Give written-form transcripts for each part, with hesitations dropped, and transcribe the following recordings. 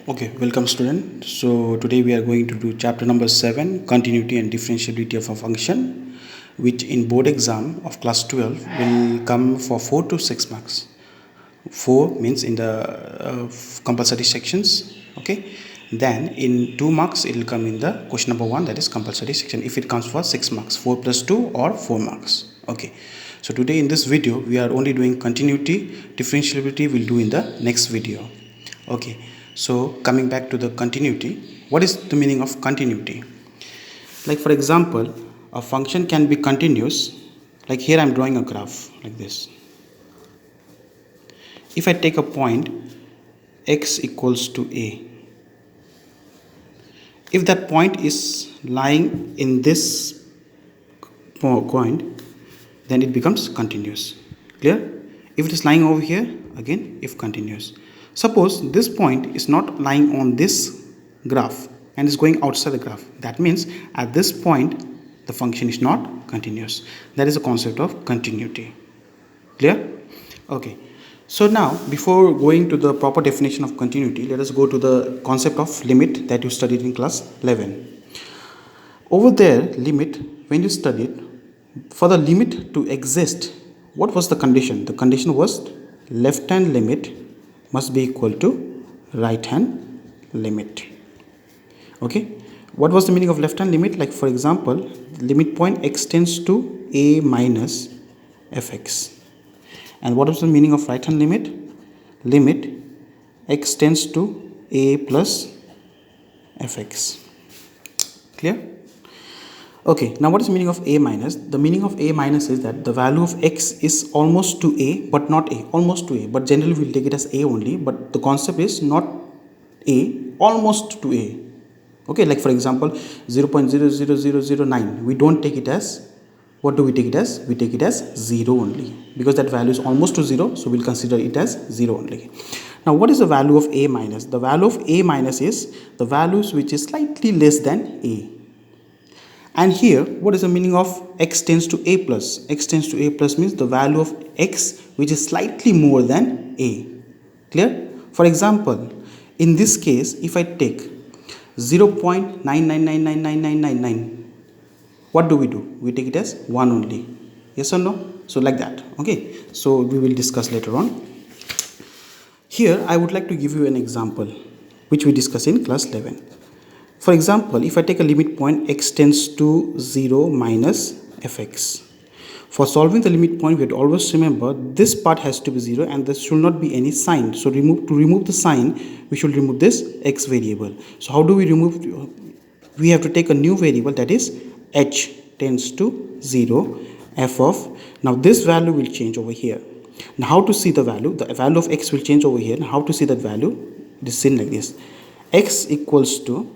Okay, welcome student. So today we are going to do chapter number 7, continuity and differentiability of a function, which in board exam of class 12 will come for 4 to 6 marks. 4 means in the compulsory sections, okay. Then in 2 marks it will come in the question number 1, that is compulsory section, if it comes for 6 marks, 4 plus 2 or 4 marks, okay. So today in this video we are only doing continuity. Differentiability we'll do in the next video. Okay, so coming back to the continuity, what is the meaning of continuity? Like for example, a function can be continuous. Like here I'm drawing a graph like this. If I take a point x equals to a, if that point is lying in this point, then it becomes continuous. Clear? If it is lying over here, again if continuous. Suppose this point is not lying on this graph and is going outside the graph. That means at this point the function is not continuous. That is the concept of continuity. Clear? Okay. So now before going to the proper definition of continuity, let us go to the concept of limit that you studied in class 11. Over there, limit, when you studied, for the limit to exist, what was the condition? The condition was left hand limit must be equal to right hand limit. Okay, what was the meaning of left hand limit? Like for example, limit point x tends to a minus fx. And what is the meaning of right hand limit? Limit x tends to a plus fx. Clear? Okay, now what is the meaning of a minus? The meaning of a minus is that the value of x is almost to a but not a, almost to a, but generally we'll take it as a only, but the concept is not a, almost to a. Okay, like for example 0.00009, we don't take it as, what do we take it as? We take it as 0 only, because that value is almost to 0, so we'll consider it as 0 only. Now what is the value of a minus? The value of a minus is the values which is slightly less than a. And here, what is the meaning of x tends to a plus? X tends to a plus means the value of x which is slightly more than a. Clear? For example, in this case, if I take 0.9999999, what do? We take it as 1 only. Yes or no? So like that. Okay. So we will discuss later on. Here, I would like to give you an example which we discussed in class 11. For example, if I take a limit point x tends to 0 minus fx. For solving the limit point, we have to always remember this part has to be 0 and there should not be any sign. So to remove the sign, we should remove this x variable. So how do we remove? We have to take a new variable, that is h tends to 0 f of. Now this value will change over here. Now how to see the value? The value of x will change over here. Now how to see that value? It is seen like this. X equals to,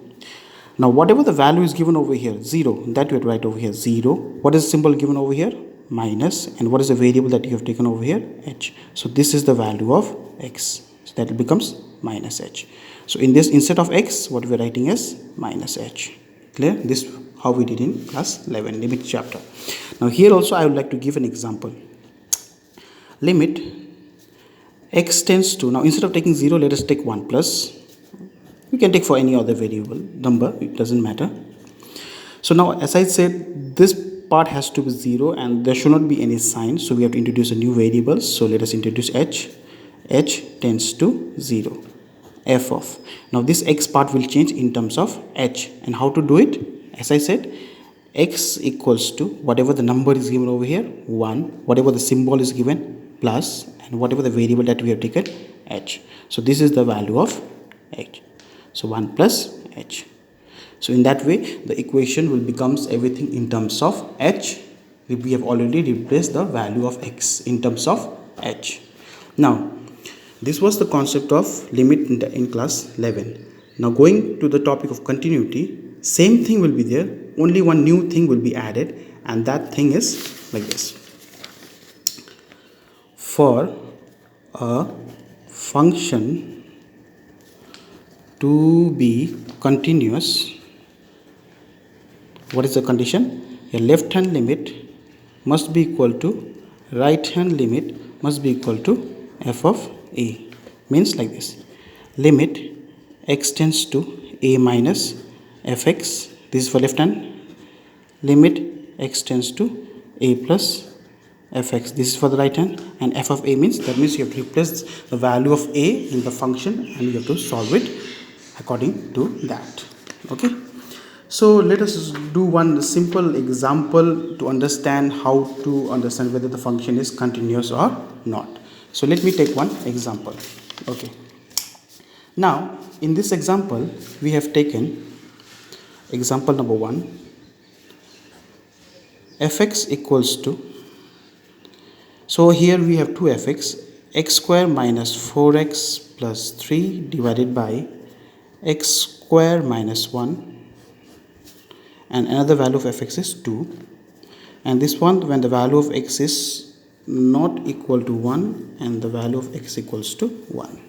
now whatever the value is given over here, 0, that you have to write over here 0. What is the symbol given over here? Minus. And what is the variable that you have taken over here? H. So this is the value of x. So that becomes minus h. So in this, instead of x, what we are writing is minus h. Clear? This how we did in class 11, limit chapter. Now here also I would like to give an example. Limit x tends to, now instead of taking 0, let us take 1 plus. We can take for any other variable number, it doesn't matter. So now as I said, this part has to be 0 and there should not be any sign, so we have to introduce a new variable. So let us introduce h. H tends to 0 f of. Now this x part will change in terms of h, and how to do it? As I said, x equals to whatever the number is given over here 1, whatever the symbol is given plus, and whatever the variable that we have taken h. So this is the value of h. So 1 plus h. So in that way, the equation will becomes everything in terms of h. We have already replaced the value of x in terms of h. Now, this was the concept of limit in class 11. Now going to the topic of continuity, same thing will be there. Only one new thing will be added, and that thing is like this. For a function to be continuous, what is the condition? A left hand limit must be equal to right hand limit must be equal to f of a. Means like this. Limit x tends to a minus fx. This is for left hand. Limit x tends to a plus fx. This is for the right hand. And f of a means, that means you have to replace the value of a in the function and you have to solve it according to that. Okay. So let us do one simple example to understand how to understand whether the function is continuous or not. So let me take one example. Okay. Now in this example we have taken example number 1. fx equals to, so here we have 2 fx, x square minus 4x plus 3 divided by x square minus 1, and another value of fx is 2, and this one when the value of x is not equal to 1 and the value of x equals to 1.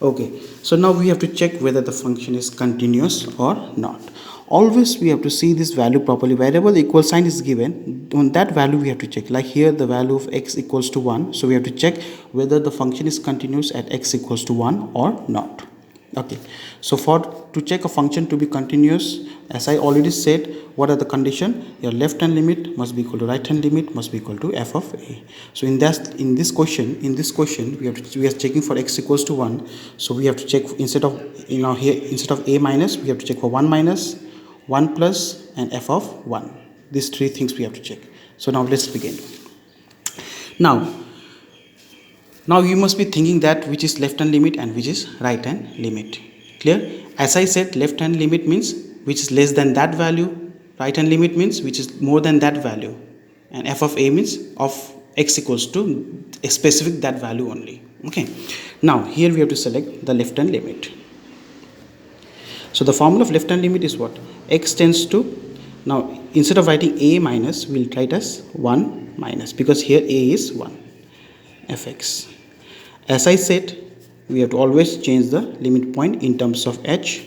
Okay, so now we have to check whether the function is continuous or not. Always we have to see this value properly. Wherever the equal sign is given, on that value we have to check. Like here the value of x equals to 1, so we have to check whether the function is continuous at x equals to 1 or not. Okay, so to check a function to be continuous, as I already said, what are the condition? Your left hand limit must be equal to right hand limit must be equal to f of a. So in this question we are checking for x equals to 1, so we have to check instead of instead of a minus, we have to check for 1 minus, 1 plus, and f of 1. These 3 things we have to check. So now let's begin. Now you must be thinking that which is left hand limit and which is right hand limit. Clear? As I said, left hand limit means which is less than that value, right hand limit means which is more than that value, and f of a means of x equals to a specific that value only. Okay. Now here we have to select the left hand limit. So the formula of left hand limit is what? X tends to, now instead of writing a minus, we will write as 1 minus, because here a is 1, fx. As I said, we have to always change the limit point in terms of h,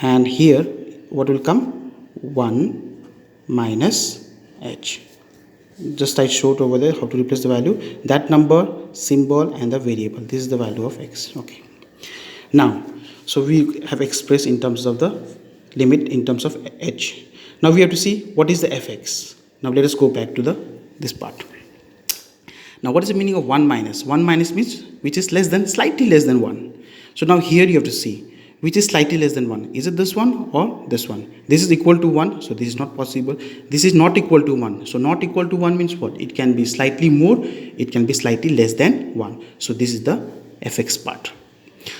and here what will come? 1 minus h. Just I showed over there how to replace the value, that number, symbol, and the variable. This is the value of x. Okay. Now, so we have expressed in terms of the limit in terms of h. Now we have to see what is the fx. Now let us go back to this part. Now what is the meaning of 1 minus? 1 minus means which is less than, slightly less than 1. So now here you have to see which is slightly less than 1. Is it this one or this one? This is equal to 1, so this is not possible. This is not equal to 1. So not equal to 1 means what? It can be slightly more, it can be slightly less than 1. So this is the fx part.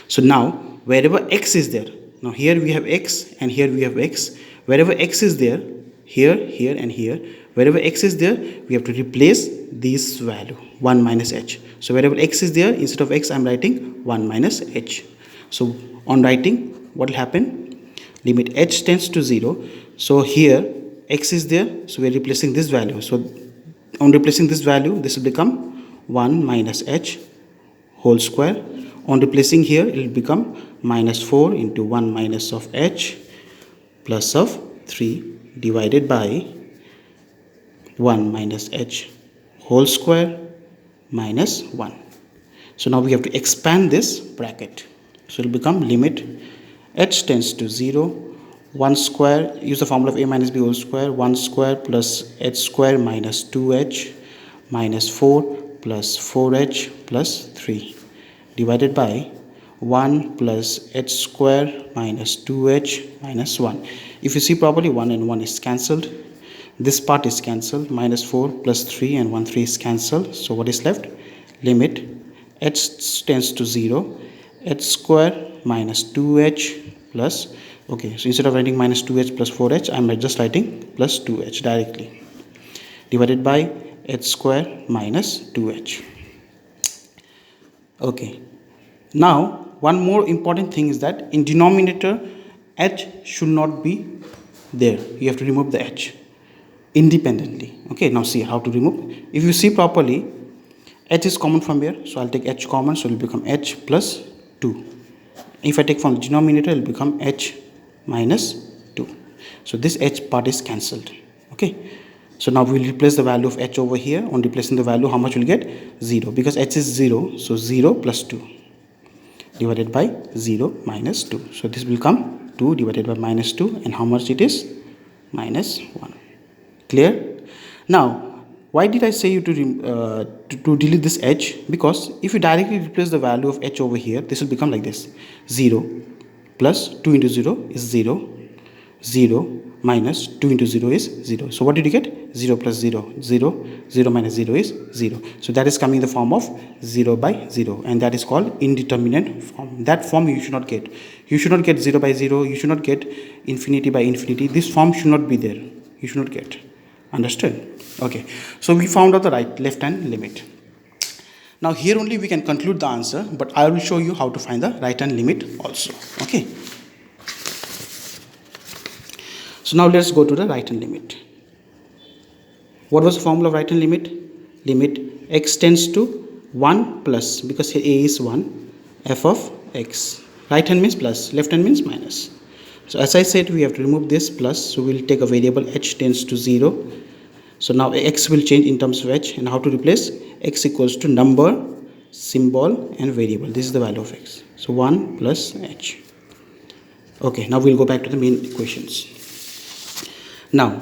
So now wherever x is there, now here we have x and here we have x. Wherever x is there, here, here, and here, wherever x is there, we have to replace this value 1 minus h. So wherever x is there, instead of x I am writing 1 minus h. So on writing, what will happen? Limit h tends to 0. So here x is there, so we are replacing this value. So on replacing this value, this will become 1 minus h whole square. On replacing here, it will become minus 4 into 1 minus of h plus of 3 divided by 1 minus h whole square minus 1. So now we have to expand this bracket. So it will become limit h tends to 0, 1 square, use the formula of a minus b whole square, 1 square plus h square minus 2h minus 4 plus 4h plus 3 divided by 1 plus h square minus 2h minus 1. If you see properly, 1 and 1 is cancelled. This part is cancelled. Minus 4 plus 3 and 1 3 is cancelled. So what is left? Limit h tends to 0, h square minus 2h plus, okay, so instead of writing minus 2h plus 4h, I am just writing plus 2h directly, divided by h square minus 2h. Okay, now one more important thing is that in denominator h should not be there. You have to remove the h independently. Okay, now see how to remove. If you see properly, h is common from here, so I'll take h common, so it will become h plus 2. If I take from the denominator, it will become h minus 2. So this h part is cancelled. Okay, so now we will replace the value of h over here. On replacing the value, how much will get? 0, because h is 0, so 0 plus 2. divided by 0 minus 2. So this will come 2 divided by minus 2, and how much it is? Minus 1. Clear? Now, why did I say you to delete this h? Because if you directly replace the value of h over here, this will become like this: 0 plus 2 into 0 is 0, 0 minus 2 into 0 is 0. So what did you get? 0 plus 0, 0, 0 minus 0 is 0. So that is coming in the form of 0 by 0, and that is called indeterminate form. That form you should not get. You should not get 0 by 0. You should not get infinity by infinity. This form should not be there. You should not get. Understood? Okay. So we found out the left hand limit. Now here only we can conclude the answer, but I will show you how to find the right hand limit also. Okay. So now let's go to the right hand limit. What was the formula of right hand limit? Limit x tends to 1 plus, because here a is 1, f of x. Right hand means plus, left hand means minus. So as I said, we have to remove this plus, so we will take a variable h tends to 0. So now x will change in terms of h, and how to replace? X equals to number, symbol and variable. This is the value of x. So 1 plus h. Okay, now we'll go back to the main equations. Now,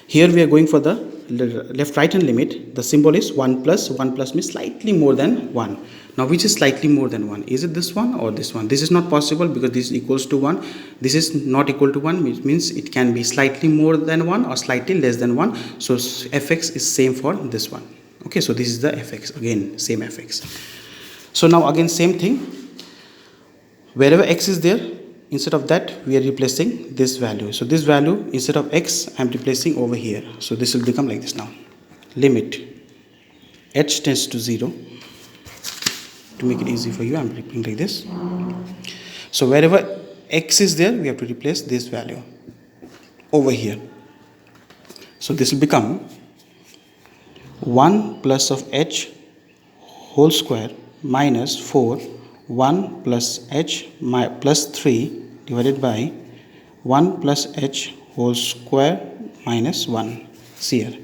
here we are going for the left right hand limit. The symbol is 1 plus. 1 plus means slightly more than 1. Now, which is slightly more than 1? Is it this one or this one? This is not possible because this is equals to 1. This is not equal to 1, which means it can be slightly more than 1 or slightly less than 1. So, fx is same for this one. Okay, so this is the fx. Again, same fx. So, now again same thing. Wherever x is there, instead of that, we are replacing this value. So this value, instead of x, I am replacing over here. So this will become like this now. Limit h tends to 0. To make it easy for you, I am repeating like this. So wherever x is there, we have to replace this value over here. So this will become 1 plus of h whole square minus 4, 1 plus h plus 3 divided by 1 plus h whole square minus 1. See here.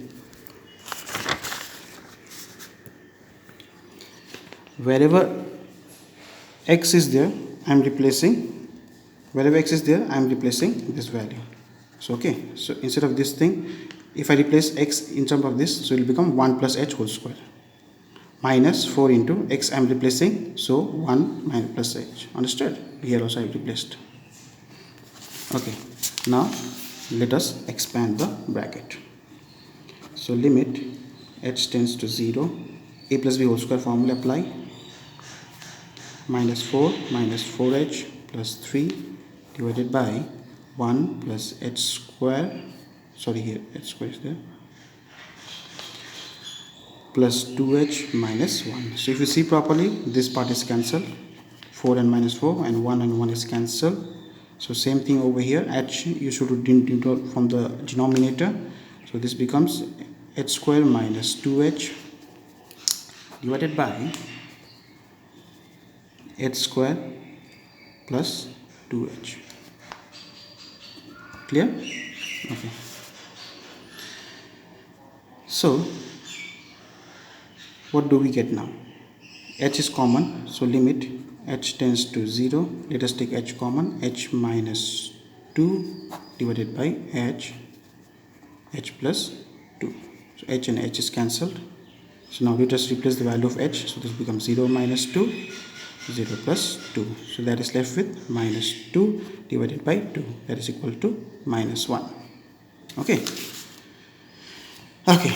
Wherever x is there, I am replacing. Wherever x is there, I am replacing this value. So okay. So instead of this thing, if I replace x in terms of this, so it will become 1 plus h whole square minus 4 into x I am replacing. So 1 minus plus h. Understood? Here also I have replaced. Okay. Now let us expand the bracket. So limit h tends to 0. A plus b whole square formula apply. Minus 4 minus 4h plus 3 divided by 1 plus h square. Sorry, here h square is there. Plus 2h minus 1. So if you see properly, this part is cancelled. 4 and minus 4 and 1 and 1 is cancelled. So same thing over here. H you should do from the denominator. So this becomes h square minus 2h divided by h square plus 2h. Clear? Okay. So what do we get now? H is common, so limit h tends to 0. Let us take h common. H minus 2 divided by h plus 2. So h and h is cancelled. So now let us replace the value of h. So this becomes 0 minus 2, 0 plus 2. So that is left with minus 2 divided by 2. That is equal to minus 1. Okay. Okay.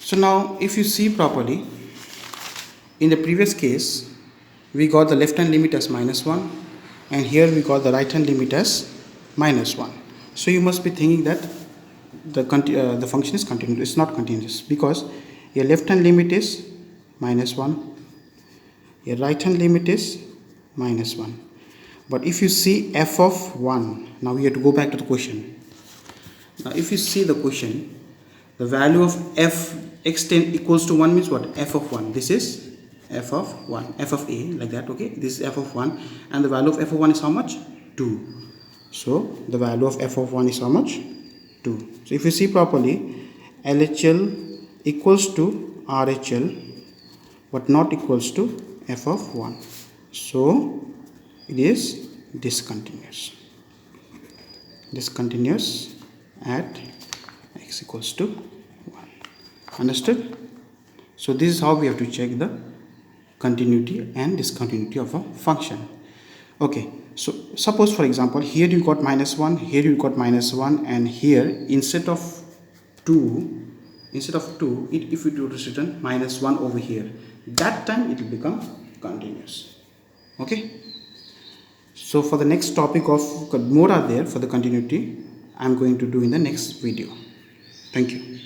So now if you see properly, in the previous case, we got the left hand limit as minus 1, and here we got the right hand limit as minus 1. So you must be thinking that the function is continuous. It's not continuous because your left hand limit is minus 1, your right hand limit is minus 1. But if you see f of 1, now we have to go back to the question. Now if you see the question, the value of f x10 equals to 1 means what? F of 1. This is f of 1, f of a, like that. Okay, this is f of 1, and the value of f of 1 is how much? 2. So the value of f of 1 is how much? 2. So if you see properly, LHL equals to RHL, but not equals to f of 1. So it is discontinuous. Discontinuous at x equals to 1. Understood? So this is how we have to check the continuity and discontinuity of a function. Okay, so suppose for example here you got -1, here you got -1, and here instead of 2, if it would written -1 over here, that time it will become continuous. Okay, so for the next topic of more are there for the continuity, I am going to do in the next video. Thank you.